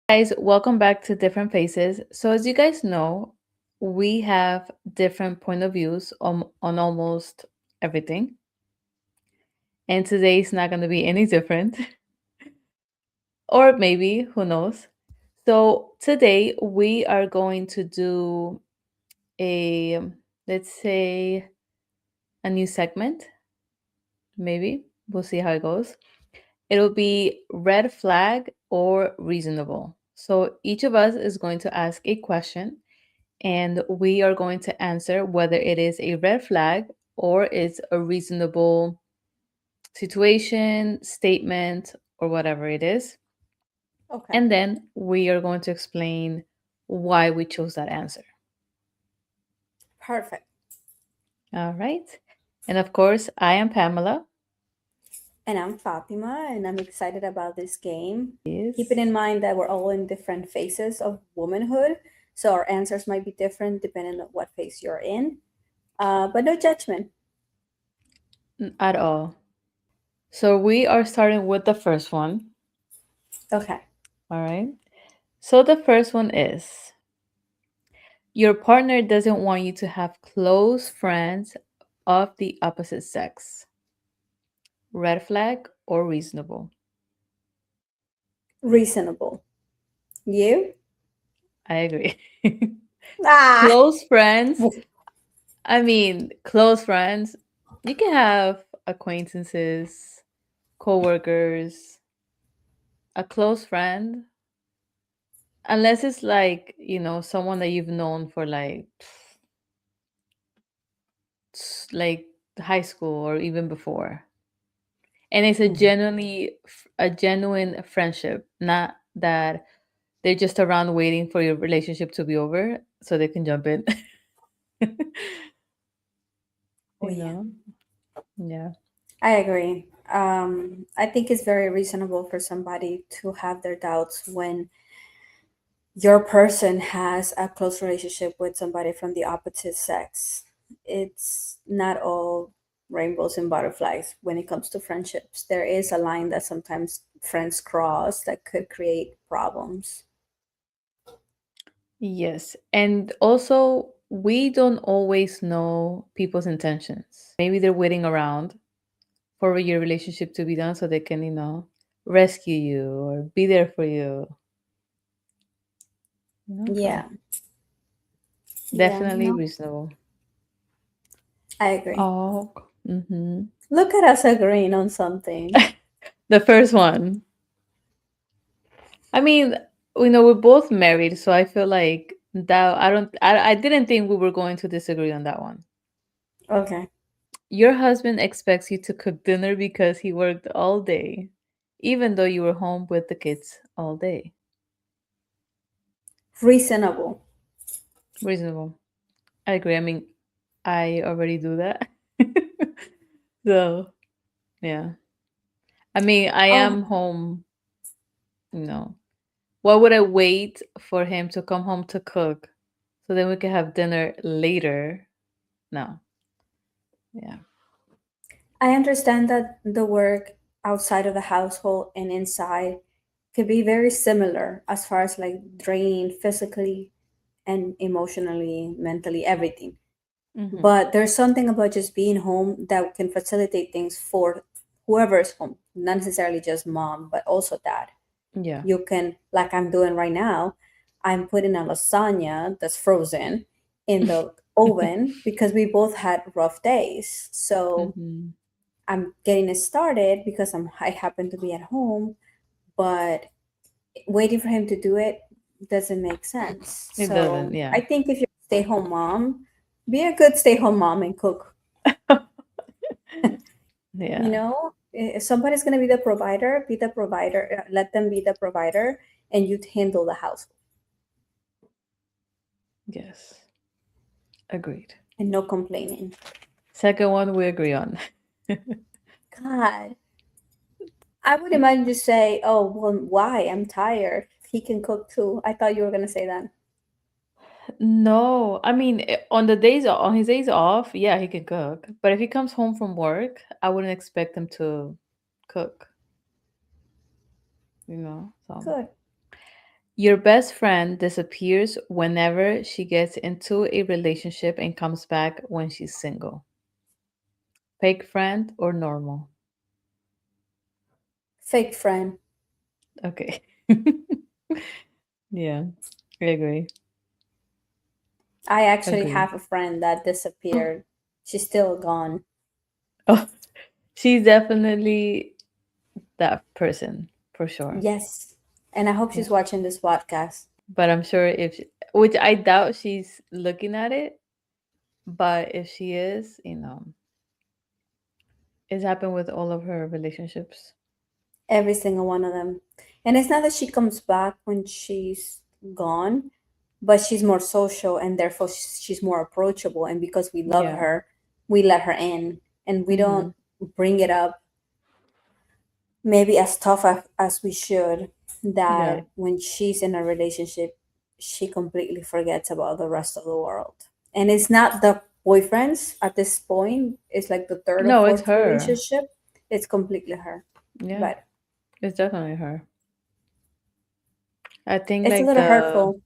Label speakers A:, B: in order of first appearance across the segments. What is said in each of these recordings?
A: Guys, welcome back to Different Faces. So as you guys know, we have different point of views on almost everything. And today is not going to be any different. Or maybe, who knows. So today we are going to do a, let's say, a new segment. Maybe. We'll see how it goes. It'll be red flag or reasonable. So each of us is going to ask a question and we are going to answer whether it is a red flag or it's a reasonable situation, statement, or whatever it is.
B: Okay,
A: And then we are going to explain why we chose that answer.
B: perfect.
A: All right. And of course, I am Pamela.
B: And I'm Fatima, and I'm excited about this game. Keeping
A: Is
B: in mind that we're all in different phases of womanhood, so our answers might be different depending on what phase you're in. But no judgment.
A: at all. So we are starting with the first one.
B: Okay.
A: All right. So the first one is your partner doesn't want you to have close friends of the opposite sex. Red flag or reasonable?
B: Reasonable. You?
A: I agree.
B: Ah!
A: Close friends. I mean, close friends. You can have acquaintances, coworkers, a close friend, unless it's like, someone that you've known for like high school or even before. And it's a genuine friendship, not that they're just around waiting for your relationship to be over so they can jump in.
B: Oh,
A: you
B: yeah.
A: know? Yeah.
B: I agree. I think it's very reasonable for somebody to have their doubts when your person has a close relationship with somebody from the opposite sex. It's not all rainbows and butterflies when it comes to friendships. There is a line that sometimes friends cross that could create problems.
A: Yes. And also, we don't always know people's intentions. Maybe they're waiting around for your relationship to be done so they can, rescue you or be there for you.
B: Yeah,
A: So
B: yeah,
A: definitely
B: no,
A: reasonable.
B: I agree.
A: Oh,
B: Look at us agreeing on something.
A: the first one. I mean, we're both married, so I feel like that I didn't think we were going to disagree on that one.
B: Okay,
A: Your husband expects you to cook dinner because he worked all day, even though you were home with the kids all day.
B: reasonable.
A: Reasonable. I agree. I mean, I already do that. So, yeah. I mean, I
B: Oh,
A: am home, you know. Why would I wait for him to come home to cook so then we can have dinner later? No. Yeah.
B: I understand that the work outside of the household and inside could be very similar as far as like draining physically and emotionally, mentally, everything.
A: Mm-hmm.
B: But there's something about just being home that can facilitate things for whoever's home, not necessarily just mom, but also dad.
A: Yeah.
B: You can, like I'm doing right now, I'm putting a lasagna that's frozen in the oven because we both had rough days. So
A: Mm-hmm.
B: I'm getting it started because I happen to be at home, but waiting for him to do it doesn't make sense.
A: It
B: So
A: doesn't, yeah.
B: I think if you're a stay-home mom, be a good stay-home mom and cook. You
A: Yeah.
B: know, if somebody's gonna be the provider, be the provider. Let them be the provider, and you handle the household
A: Yes. Agreed.
B: and no complaining.
A: Second one we agree on.
B: God, I would imagine you say, "Oh, well, why? I'm tired. He can cook too." I thought you were gonna say that.
A: No, I mean, on his days off, yeah, he can cook. But if he comes home from work, I wouldn't expect him to cook, So
B: Good.
A: Your best friend disappears whenever she gets into a relationship and comes back when she's single. Fake friend or normal?
B: Fake friend.
A: Okay. Yeah, I agree.
B: I actually
A: Agree.
B: have a friend that disappeared. She's still gone.
A: Oh, she's definitely that person for sure.
B: Yes. And I hope
A: Yeah.
B: she's watching this podcast.
A: But I'm sure if, which I doubt she's looking at it, but if she is, it's happened with all of her relationships.
B: Every single one of them. And it's not that she comes back when she's gone, but she's more social and therefore she's more approachable. And because we love
A: Yeah.
B: her, we let her in and we
A: Mm-hmm.
B: don't bring it up maybe as tough as we should.
A: Yeah.
B: That when she's in a relationship, she completely forgets about the rest of the world. And it's not the boyfriends at this point, it's like the third or
A: No, it's
B: fourth
A: her.
B: relationship. It's completely her.
A: Yeah,
B: But
A: it's definitely her. I think
B: it's a
A: like
B: little hurtful.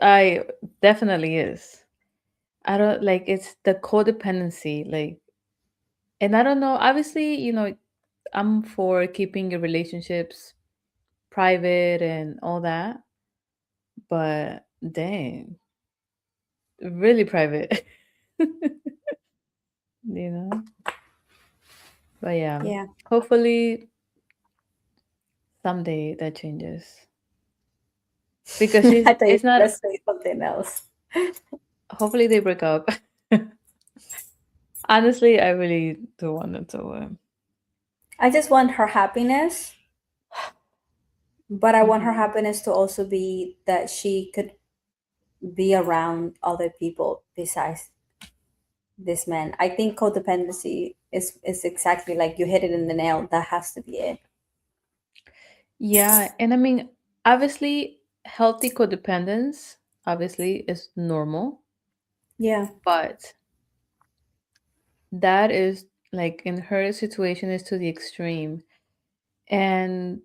A: I definitely is. I don't like it's the codependency, like, and I don't know. Obviously, I'm for keeping your relationships private and all that, but dang, really private, you know. But yeah,
B: Yeah.
A: hopefully someday that changes because
B: I thought you
A: it's
B: were
A: not.
B: gonna say something else.
A: Hopefully they break up. Honestly, I really do want them to.
B: I just want her happiness, but I want her
A: Mhm.
B: happiness to also be that she could be around other people besides this man. I think codependency is exactly like you hit it in the nail. That has to be it.
A: Yeah, and I mean, obviously, healthy codependence obviously is normal,
B: Yeah.
A: but that is like in her situation is to the extreme. And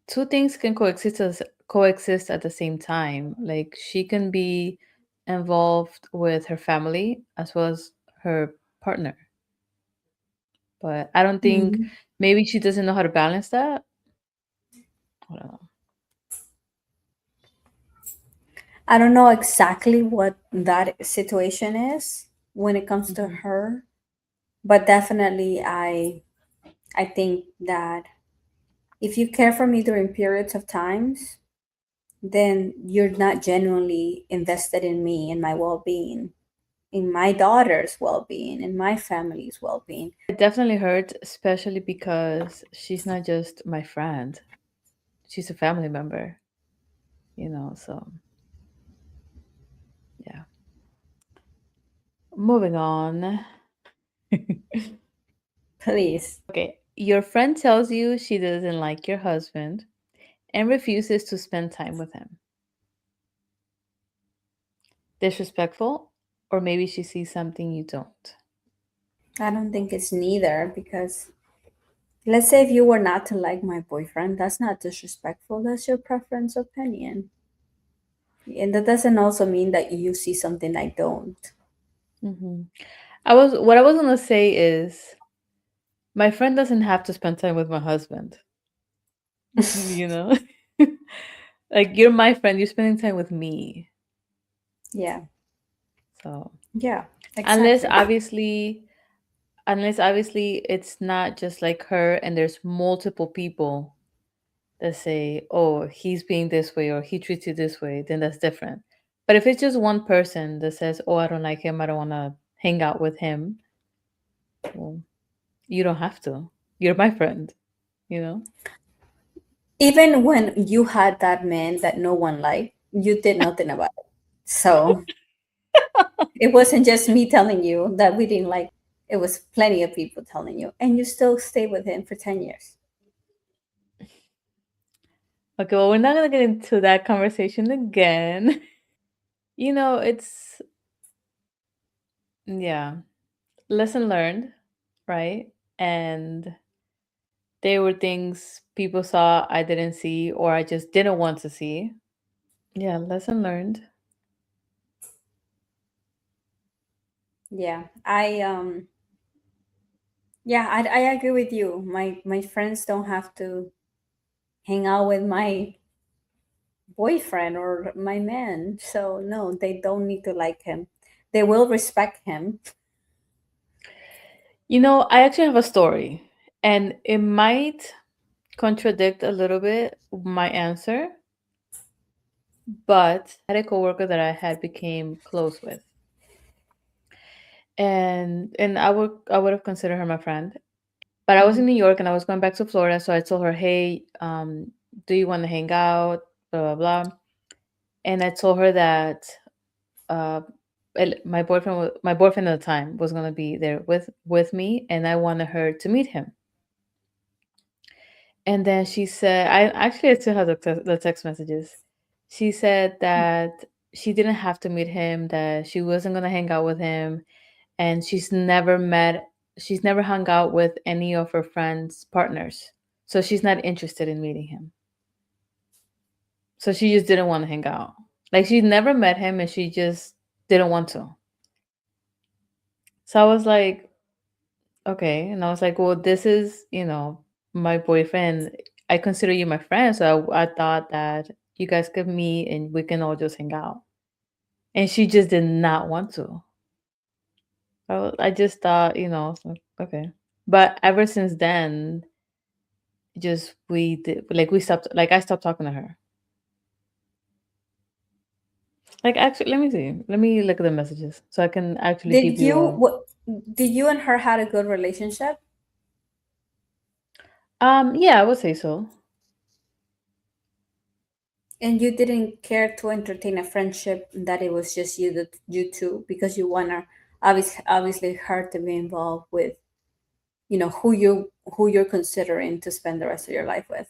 A: two things can coexist at the same time. Like she can be involved with her family as well as her partner. But I don't think
B: Mhm.
A: maybe she doesn't know how to balance that. I don't know.
B: I don't know exactly what that situation is when it comes to
A: Hmm.
B: her, but definitely I think that if you care for me during periods of times, then you're not genuinely invested in me and my well-being, in my daughter's well-being, in my family's well-being.
A: It definitely hurts, especially because she's not just my friend. She's a family member, so yeah. Moving on.
B: Please.
A: Okay. Your friend tells you she doesn't like your husband and refuses to spend time with him. Disrespectful, or maybe she sees something you don't.
B: I don't think it's neither because let's say if you were not to like my boyfriend, that's not disrespectful. That's your preference opinion. And that doesn't also mean that you see something I don't.
A: Hmm. What I was gonna say is my friend doesn't have to spend time with my husband. you know, like you're my friend, you're spending time with me.
B: Yeah.
A: So
B: Yeah.
A: unless
B: Exactly.
A: obviously unless obviously it's not just like her and there's multiple people that say, oh, he's being this way or he treats you this way, then that's different. But if it's just one person that says, oh, I don't like him, I don't want to hang out with him, well, you don't have to. You're my friend, you know?
B: Even when you had that man that no one liked, you did nothing about it. So it wasn't just me telling you that we didn't like him. It was plenty of people telling you. And you still stay with him for 10 years.
A: Okay, well, we're not going to get into that conversation again. It's, yeah, lesson learned, right? And They were things people saw I didn't see or I just didn't want to see. Yeah, lesson learned.
B: Yeah, I agree with you. My friends don't have to hang out with my boyfriend or my man. So no, they don't need to like him. They will respect him.
A: I actually have a story, and it might contradict a little bit my answer, but I had a coworker that I had became close with, and I would have considered her my friend. But I was in
B: Mhm.
A: New York and I was going back to Florida, so I told her, "Hey, do you want to hang out?" Blah blah blah. And I told her that uh, my boyfriend at the time was gonna be there with me, and I wanted her to meet him. And then she said, I still have the text messages. She said that she didn't have to meet him, that she wasn't gonna hang out with him, and she's never hung out with any of her friends' partners, so she's not interested in meeting him. So she just didn't want to hang out. Like she never met him, and she just didn't want to. So I was like, okay. And I was like, well, this is, my boyfriend. I consider you my friend. So I thought that you guys could meet and we can all just hang out. And she just did not want to. I just thought, so, okay. But ever since then, just we stopped, like I stopped talking to her. Like actually, let me see. Let me look at the messages so I can actually give
B: Did
A: you
B: you
A: a.
B: what did you and her had a good relationship
A: Yeah, I would say so.
B: and you didn't care to entertain a friendship that it was just you two because you wanna obviously her to be involved with who you're considering to spend the rest of your life with.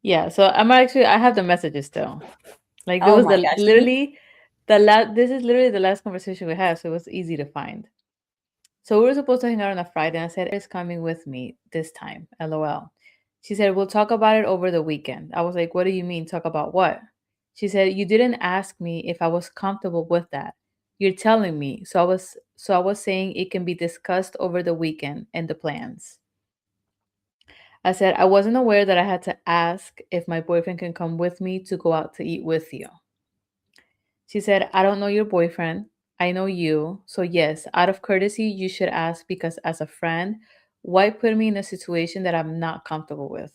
A: Yeah, so I have the messages still. Like there
B: Oh
A: was
B: my
A: the
B: gosh.
A: literally the last this is literally the last conversation we had, so it was easy to find. So we were supposed to hang out on a Friday and I said is coming with me this time. LOL. She said, "We'll talk about it over the weekend." I was like, "What do you mean talk about what?" She said, "You didn't ask me if I was comfortable with that. You're telling me." So I was saying it can be discussed over the weekend and the plans. I said, "I wasn't aware that I had to ask if my boyfriend can come with me to go out to eat with you." She said, "I don't know your boyfriend. I know you. So, yes, out of courtesy, you should ask because as a friend, why put me in a situation that I'm not comfortable with?"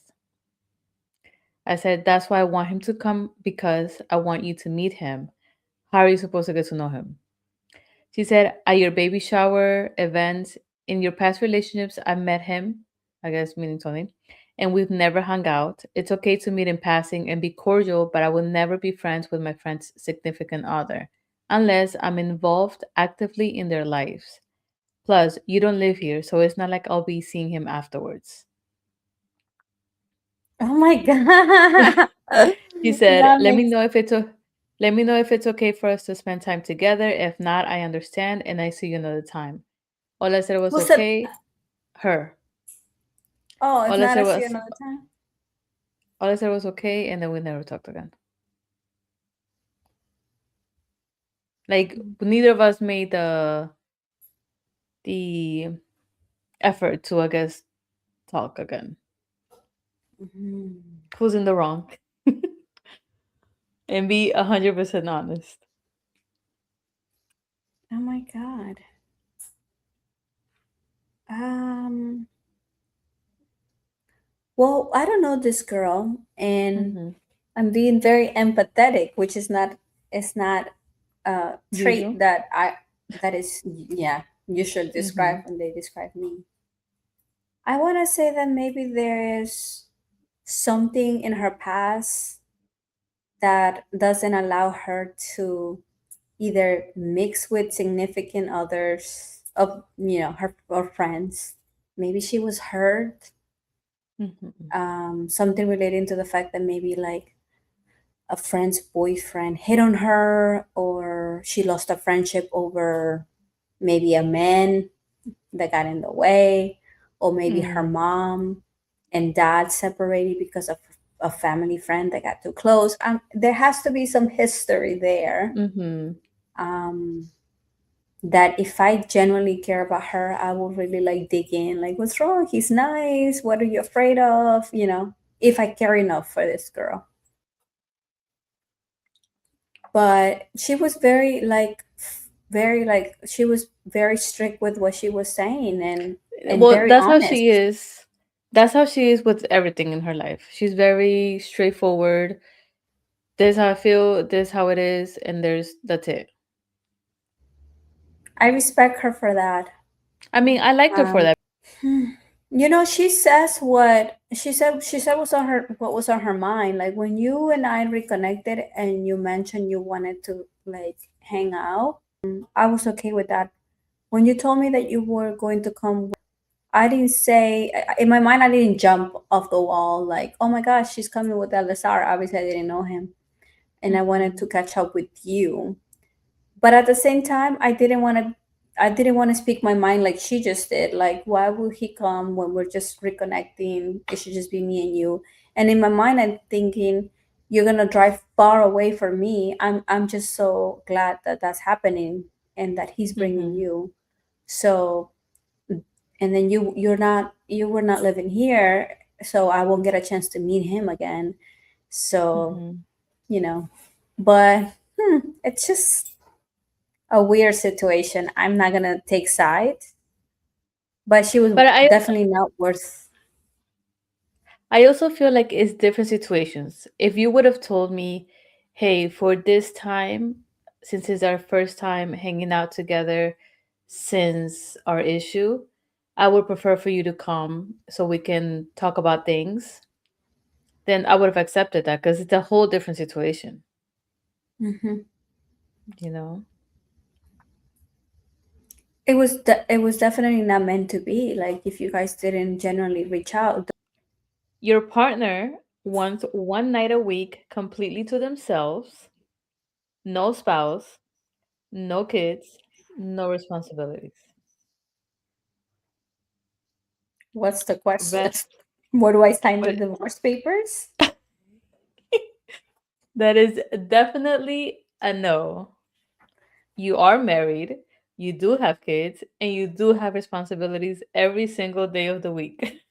A: I said, "That's why I want him to come because I want you to meet him. How are you supposed to get to know him?" She said, "At your baby shower, events, in your past relationships, I met him," I guess meaning Tony, "and we've never hung out. It's okay to meet in passing and be cordial, but I will never be friends with my friend's significant other unless I'm involved actively in their lives. Plus, you don't live here, so it's not like I'll be seeing him afterwards."
B: Oh my god.
A: She said,
B: That makes
A: let me know if it's okay for us to spend time together. If not, I understand and I see you another time. All I said was
B: what's up.
A: okay. Her.
B: Oh, if
A: All I
B: not,
A: said
B: I see you
A: was
B: another time.
A: all I said was okay, and then we never talked again. Like neither of us made the effort to, I guess, talk again.
B: Mhm.
A: Who's in the wrong? And be 100% honest.
B: Oh my god. Um well, I don't know this girl, and
A: Mm-hmm.
B: I'm being very empathetic, which is not a trait
A: Usual.
B: that is, yeah, you should
A: Mm-hmm.
B: describe when they describe me. I want to say that maybe there is something in her past that doesn't allow her to either mix with significant others of her or friends. Maybe she was hurt.
A: Mm-hmm.
B: Something relating to the fact that maybe like a friend's boyfriend hit on her, or she lost a friendship over maybe a man that got in the way, or maybe her
A: Mm.
B: mom. and dad separated because of a family friend that got too close. There has to be some history there.
A: Mhm.
B: Um, that if I genuinely care about her, I will really like dig in. Like, what's wrong? He's nice. What are you afraid of? If I care enough for this girl. But she was she was very strict with what she was saying, and
A: Well,
B: very
A: that's how
B: honest.
A: she is. That's how she is with everything in her life. She's very straightforward. This is how I feel, this is how it is, and that's it.
B: I respect her for that.
A: I mean, I liked her for
B: Um,
A: that.
B: she says what she said was on her mind. Like when you and I reconnected and you mentioned you wanted to like hang out, I was okay with that. When you told me that you were going to come, I didn't say in my mind. I didn't jump off the wall like, oh my gosh, she's coming with Elazar. Obviously, I didn't know him, and I wanted to
A: Mhm.
B: catch up with you. But at the same time, I didn't want to speak my mind like she just did. Like, why would he come when we're just reconnecting? It should just be me and you. And in my mind, I'm thinking, you're gonna drive far away from me. I'm just so glad that that's happening and that he's bringing
A: Mhm.
B: you. So, and then you were not living here, so I won't get a chance to meet him again. So,
A: Mhm.
B: you know, but it's just a weird situation. I'm not gonna take sides, but she was
A: But
B: definitely not worth.
A: I also feel like it's different situations. If you would have told me, "Hey, for this time, since it's our first time hanging out together since our issue, I would prefer for you to come so we can talk about things." Then I would have accepted that because it's a whole different situation,
B: Mhm.
A: you know?
B: It was definitely not meant to be. Like if you guys didn't generally reach out.
A: Your partner wants one night a week completely to themselves, no spouse, no kids, no responsibilities.
B: What's the question?
A: Best,
B: Where do I sign the
A: but
B: divorce papers?
A: that is definitely a no. You are married, you do have kids, and you do have responsibilities every single day of the week.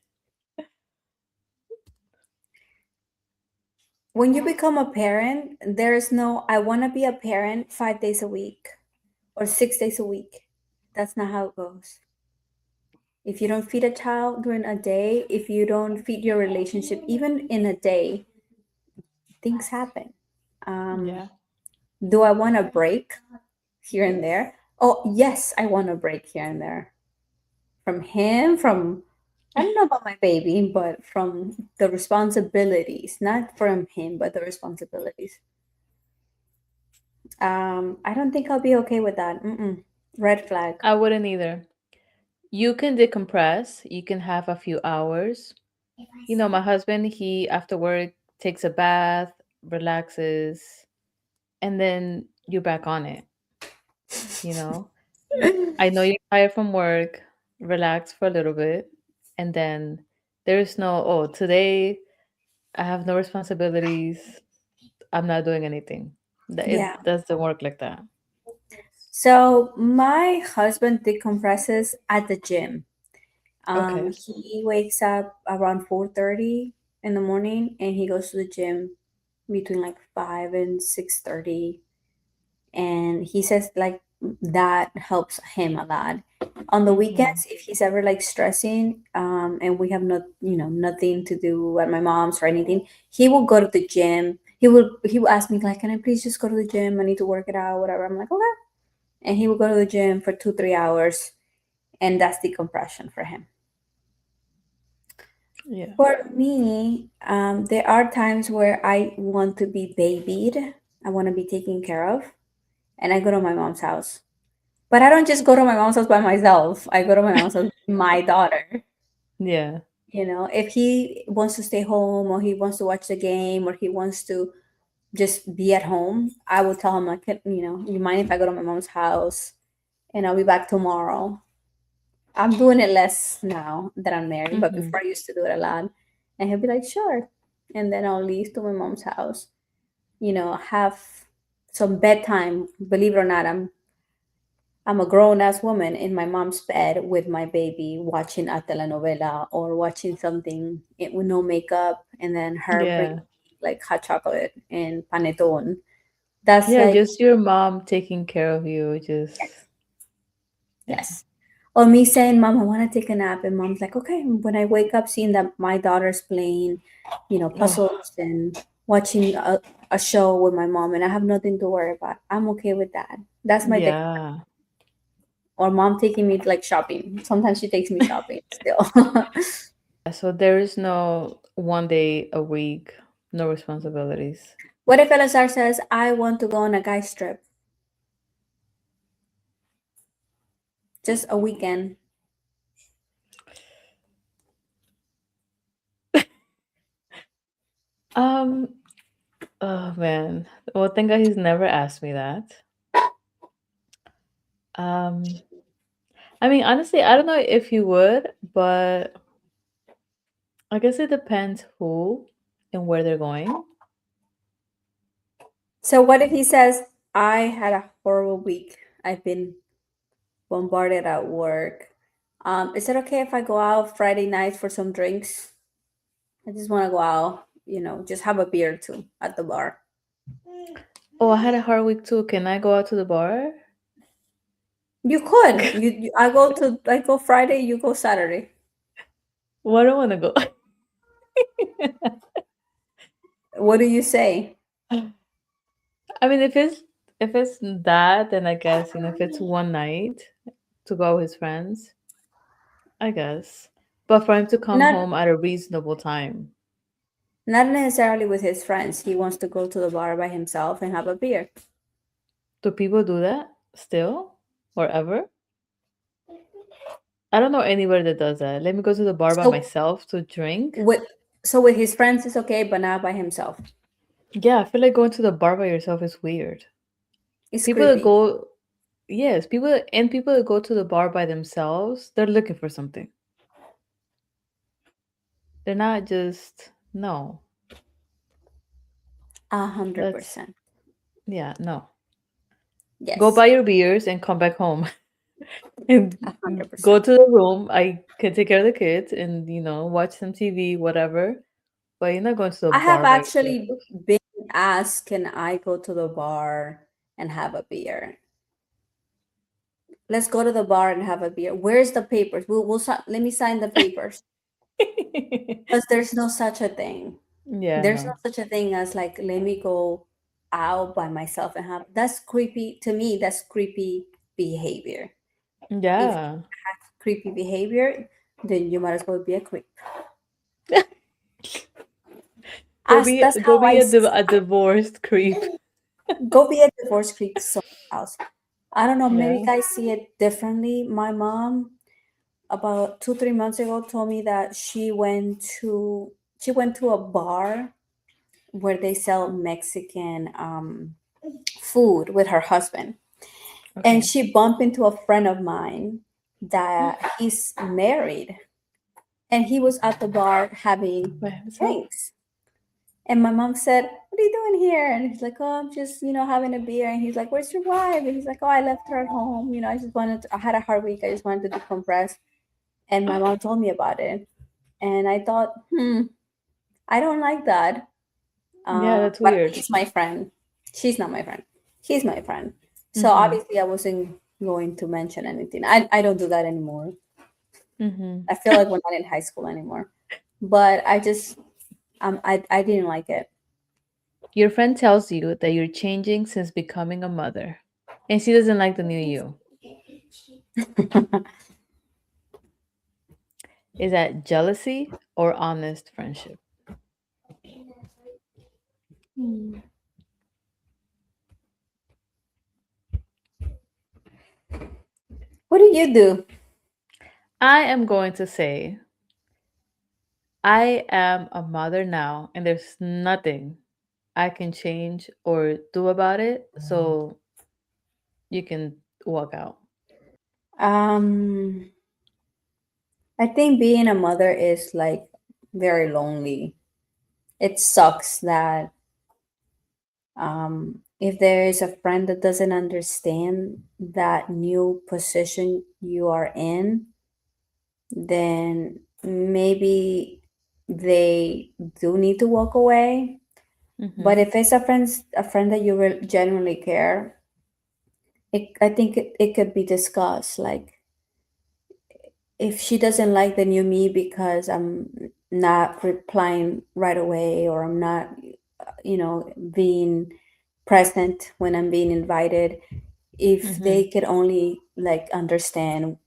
B: When you become a parent, there is no I want to be a parent 5 days a week or 6 days a week. That's not how it goes. If you don't feed a child during a day, if you don't feed your relationship even in a day, things happen. Um,
A: Yeah.
B: do I want a break here and there? Oh, yes, I want a break here and there from him, from I don't know about my baby, but from the responsibilities, not from him, but the responsibilities. I don't think I'll be okay with that. Mm-mm. Red flag.
A: I wouldn't either. You can decompress, you can have a few hours. You know, my husband, he after work takes a bath, relaxes, and then you're back on it, you know? I know you're tired from work, relax for a little bit, and then there's no, oh, today I have no responsibilities. I'm not doing anything. It
B: Yeah.
A: doesn't work like that.
B: So my husband decompresses at the gym.
A: Okay.
B: He wakes up around 4:30 in the morning and he goes to the gym between like 5 and 6:30. And he says like that helps him a lot. On the
A: Mm-hmm.
B: weekends, if he's ever like stressing, and we have nothing to do at my mom's or anything, he will go to the gym. He will ask me like, "Can I please just go to the gym? I need to work it out, whatever." I'm like, "Okay," and he will go to the gym for 2 3 hours, and that's decompression for him.
A: Yeah.
B: For me, there are times where I want to be babied. I want to be taken care of, and I go to my mom's house. But I don't just go to my mom's house by myself. I go to my mom's house with my daughter.
A: Yeah.
B: If he wants to stay home or he wants to watch the game or he wants to just be at home, I will tell him like, you mind if I go to my mom's house and I'll be back tomorrow. I'm doing it less now that I'm married, but
A: Mm-hmm.
B: before I used to do it a lot. And he'll be like, sure. And then I'll leave to my mom's house, have some bedtime. Believe it or not, I'm a grown ass woman in my mom's bed with my baby watching a telenovela or watching something with no makeup, and then her bring
A: Yeah.
B: like hot chocolate and panettone. That's
A: Yeah,
B: like,
A: just your mom taking care of you. Just, yeah.
B: yes. Or me saying, Mom, I want to take a nap. And mom's like, okay. And when I wake up, seeing that my daughter's playing,
A: Oh,
B: puzzles and watching a show with my mom, and I have nothing to worry about, I'm okay with that. That's my day.
A: yeah.
B: Or mom taking me like shopping. Sometimes she takes me shopping still.
A: So there is no 1 day a week, no responsibilities.
B: What if Elazar says, I want to go on a guy's trip? Just a weekend.
A: Um, oh man. Well, thank God he's never asked me that. Um, I mean, honestly, I don't know if he would, but I guess it depends who and where they're going.
B: So what if he says, I had a horrible week. I've been bombarded at work. Is it okay if I go out Friday night for some drinks? I just want to go out, just have a beer too at the bar.
A: Oh, I had a hard week too. Can I go out to the bar?
B: You could. I go Friday, you go Saturday.
A: Why don't want to go?
B: What do you say?
A: I mean, if it's that, then I guess if it's one night to go with his friends, I guess. But for him to come
B: Not
A: home at a reasonable time,
B: not necessarily with his friends. He wants to go to the bar by himself and have a beer.
A: do people do that still or ever? I don't know anybody that does that. Let me go to the bar by
B: So
A: myself to drink.
B: with with his friends it's okay, but not by himself.
A: Yeah, I feel like going to the bar by yourself is weird.
B: It's
A: People that
B: creepy.
A: go, yes, people that go to the bar by themselves, they're looking for something. They're not just no.
B: 100
A: That's
B: percent.
A: yeah, no. Go
B: Yes,
A: buy your beers and come back home and
B: 100%.
A: go to the room. I can take care of the kids and watch some TV, whatever. But you're not going to the
B: I have
A: bar by yourself.
B: actually been asked, can I go to the bar and have a beer? Let's go to the bar and have a beer. Where's the papers? Let me sign the papers. Because there's no such a thing.
A: Yeah,
B: There's no
A: no.
B: such a thing as like, let me go out by myself and have, that's creepy. To me, that's creepy behavior. If you
A: Yeah.
B: have creepy behavior, then you might as well be a creep. As that's
A: Go
B: how
A: be a divorced creep.
B: go be a divorce creep somewhere else. I don't know, maybe
A: Yeah.
B: guys see it differently. My mom about 2, 3 months ago told me that she went to a bar where they sell Mexican food with her husband. And
A: Okay.
B: she bumped into a friend of mine that he's married, and he was at the bar having
A: By himself?
B: drinks. And my mom said, what are you doing here? And he's like, oh, I'm just, having a beer. And he's like, where's your wife? And he's like, oh, I left her at home. I had a hard week. I just wanted to decompress. And my mom told me about it. And I thought, I don't like that.
A: Yeah, that's
B: But
A: weird.
B: he's my friend. She's not my friend. He's my friend. So
A: Mm-hmm.
B: obviously I wasn't going to mention anything. I don't do that anymore.
A: Mm-hmm.
B: I feel like we're not in high school anymore. But I didn't like it.
A: Your friend tells you that you're changing since becoming a mother, and she doesn't like the new you. Is that jealousy or honest friendship?
B: What do you do?
A: I am going to say I am a mother now, and there's nothing I can change or do about it. So you can walk out.
B: Um, I think being a mother is like very lonely. It sucks that if there is a friend that doesn't understand that new position you are in, then maybe they do need to walk away. But
A: Mm-hmm.
B: if it's a friend that you will genuinely care, I think it could be discussed. Like if she doesn't like the new me because I'm not replying right away, or I'm not, being present when I'm being invited, if
A: Mm-hmm.
B: they could only like understand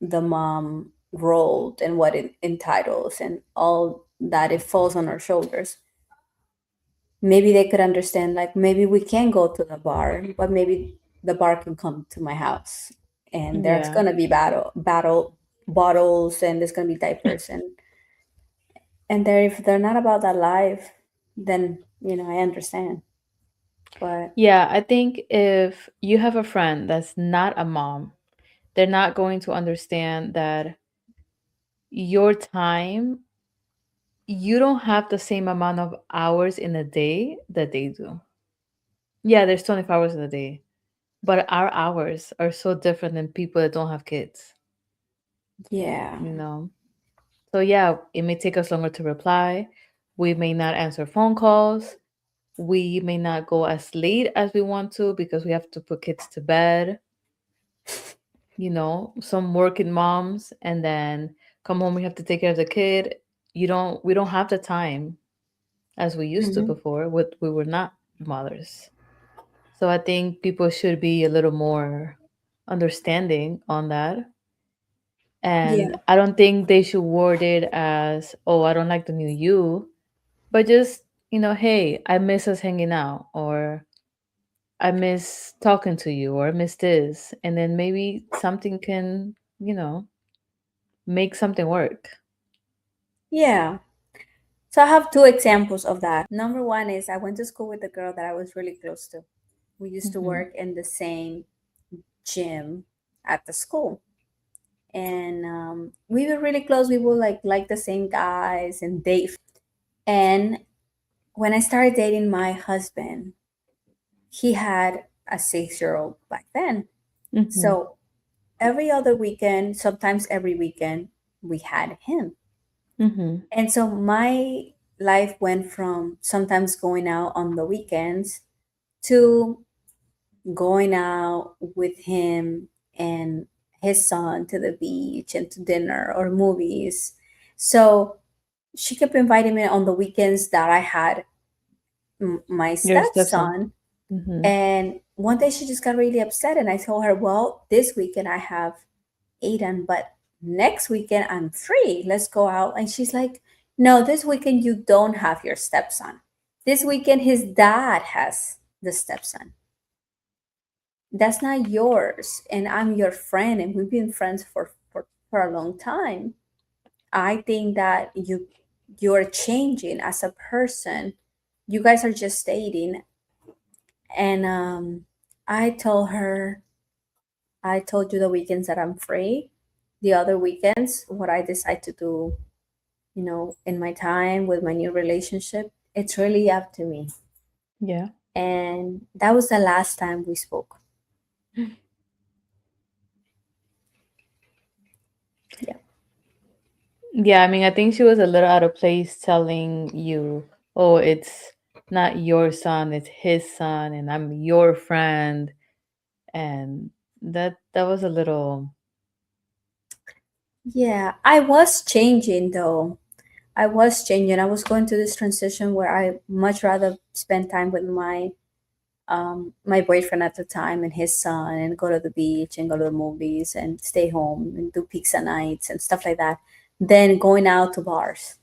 B: the mom role and what it entitles and all that it falls on our shoulders, maybe they could understand, like maybe we can go to the bar, but maybe the bar can come to my house, and there's
A: Yeah.
B: gonna be battle bottles, and there's gonna be diapers, and they're if they're not about that life, then I understand. But
A: Yeah, I think if you have a friend that's not a mom, they're not going to understand that your time, you don't have the same amount of hours in a day that they do. Yeah, there's 24 hours in a day, but our hours are so different than people that don't have kids,
B: yeah,
A: you know? So, yeah, it may take us longer to reply. We may not answer phone calls. We may not go as late as we want to because we have to put kids to bed. Some working moms, and then come home, we have to take care of the kid. We don't have the time as we used to
B: hmm,
A: before. We were not mothers. So I think people should be a little more understanding on that.
B: yeah,
A: And I don't think they should word it as, oh, I don't like the new you, but just, hey, I miss us hanging out, or I miss talking to you, or I miss this. And then maybe something can, make something work.
B: yeah. So I have two examples of that. Number one is I went to school with a girl that I was really close to. We used to
A: Mm-hmm.
B: work in the same gym at the school, and we were really close. We would like the same guys and date. And when I started dating my husband, he had a 6-year old back then.
A: Mm-hmm.
B: So every other weekend, sometimes every weekend, we had him.
A: Mm-hmm.
B: And so my life went from sometimes going out on the weekends to going out with him and his son to the beach and to dinner or movies. So she kept inviting me on the weekends that I had my
A: Your stepson.
B: stepson.
A: Mm-hmm.
B: And one day she just got really upset, and I told her, well, this weekend I have Aiden, but next weekend I'm free. Let's go out. And she's like, no, this weekend you don't have your stepson. This weekend his dad has the stepson. That's not yours. And I'm your friend, and we've been friends for a long time. I think that you're changing as a person. You guys are just dating. And I told you the weekends that I'm free. The other weekends, what I decide to do, in my time with my new relationship, it's really up to me.
A: Yeah.
B: And that was the last time we spoke. Yeah.
A: Yeah, I mean, I think she was a little out of place telling you, oh, it's not your son, it's his son, and I'm your friend. And that was a little.
B: Yeah. I was changing though. I was changing. I was going through this transition where I much rather spend time with my boyfriend at the time and his son, and go to the beach and go to the movies and stay home and do pizza nights and stuff like that, than going out to bars.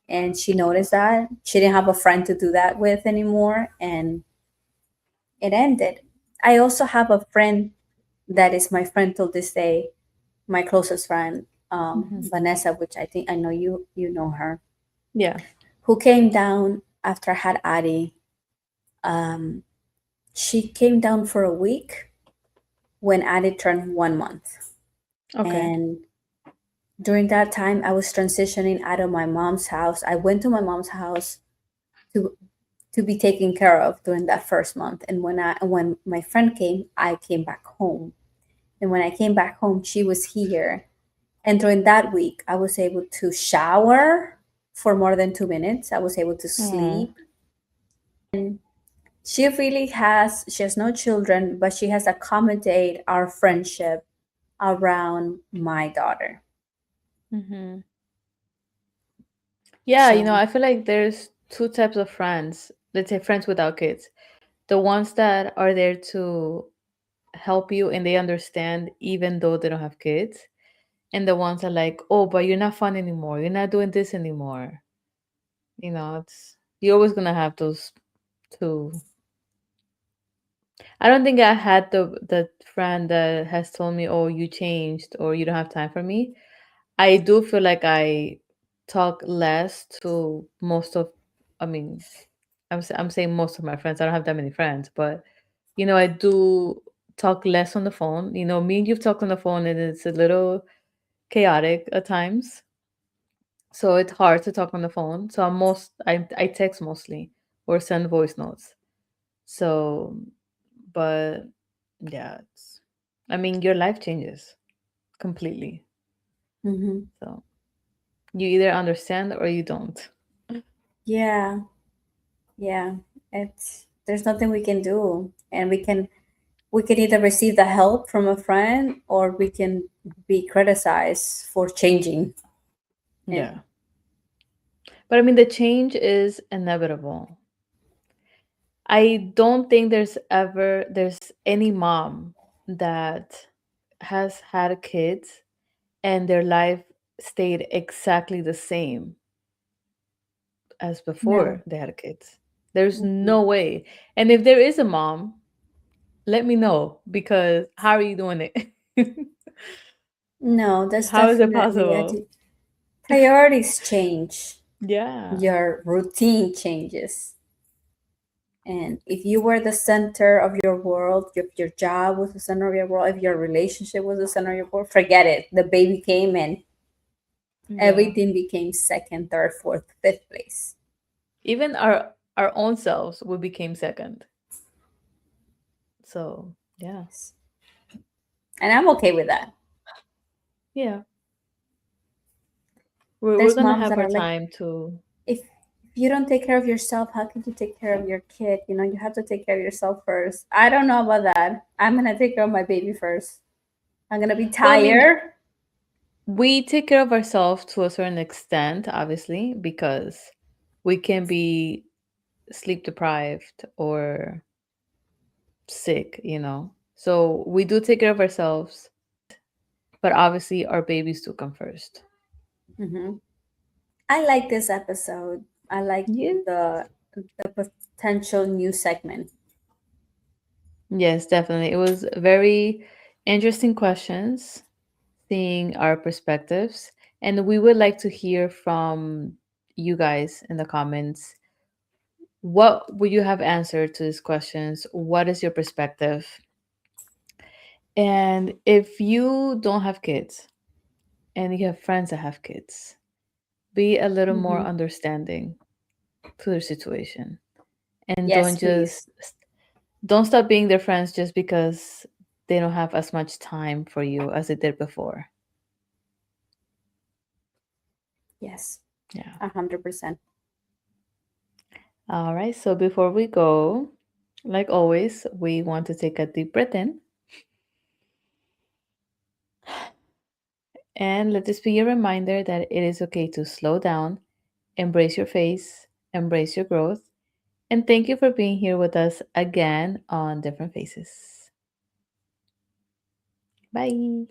B: And she noticed that she didn't have a friend to do that with anymore, and it ended. I also have a friend that is my friend till this day, my closest friend,
A: Mhm.
B: Vanessa, which I think I know you know her,
A: Yeah.
B: who came down after I had Addie. Um, she came down for a week when Addie turned 1 month.
A: Okay.
B: And During that time, I was transitioning out of my mom's house. I went to my mom's house to to be taken care of during that first month. And when my friend came, I came back home. And when I came back home, she was here. And during that week, I was able to shower for more than 2 minutes. I was able to
A: Oh.
B: sleep. She has no children, but she has accommodated our friendship around my daughter.
A: Hmm. Yeah,
B: So,
A: I feel like there's two types of friends. Let's say friends without kids. The ones that are there to help you and they understand even though they don't have kids. And the ones that are like, oh, but you're not fun anymore. You're not doing this anymore. It's you're always gonna have those two. I don't think I had the friend that has told me, "Oh, you changed," or "You don't have time for me." I do feel like I talk less to most of. I mean, I'm saying most of my friends. I don't have that many friends, but I do talk less on the phone. Me and you've talked on the phone, and it's a little chaotic at times. So it's hard to talk on the phone. So I text mostly or send voice notes. So, but yeah, I mean, your life changes completely.
B: mhm.
A: So you either understand or you don't.
B: Yeah, yeah. It's there's nothing we can do, and we can either receive the help from a friend or we can be criticized for changing. And
A: Yeah. But I mean, the change is inevitable. I don't think there's any mom that has had kids and their life stayed exactly the same as
B: no,
A: before they had kids. There's
B: mm-mm.
A: no way. And if there is a mom, let me know because how are you doing it?
B: No, that's
A: How is it
B: definitely
A: possible?
B: priorities change,
A: Yeah.
B: your routine changes. And if you were the center of your world, if your job was the center of your world, if your relationship was the center of your world, forget it. The baby came and
A: Yeah.
B: everything became second, third, fourth, fifth place.
A: Even our own selves we became second. So, yeah.
B: And I'm okay with that.
A: Yeah. We're
B: There's
A: going to
B: moms
A: have
B: that
A: our
B: are like,
A: time to.
B: if you don't take care of yourself, how can you take care of your kid? You have to take care of yourself first. I don't know about that. I'm gonna take care of my baby first. I'm gonna be
A: Well, I mean,
B: tired.
A: we take care of ourselves to a certain extent, obviously, because we can be sleep deprived or sick. So we do take care of ourselves, but obviously our babies do come first.
B: Hmm. I like this episode. I like
A: Yeah.
B: the potential new segment.
A: Yes, definitely. It was very interesting questions, seeing our perspectives, and we would like to hear from you guys in the comments. What would you have answered to these questions? What is your perspective? And if you don't have kids and you have friends that have kids, be a little more
B: Hmm.
A: understanding to their situation and
B: Yes, please.
A: don't stop being their friends just because they don't have as much time for you as they did before.
B: Yes,
A: Yeah.
B: 100%.
A: All right. So before we go, like always, we want to take a deep breath in and let this be a reminder that it is okay to slow down, embrace your face, embrace your growth. And thank you for being here with us again on Different Faces. Bye.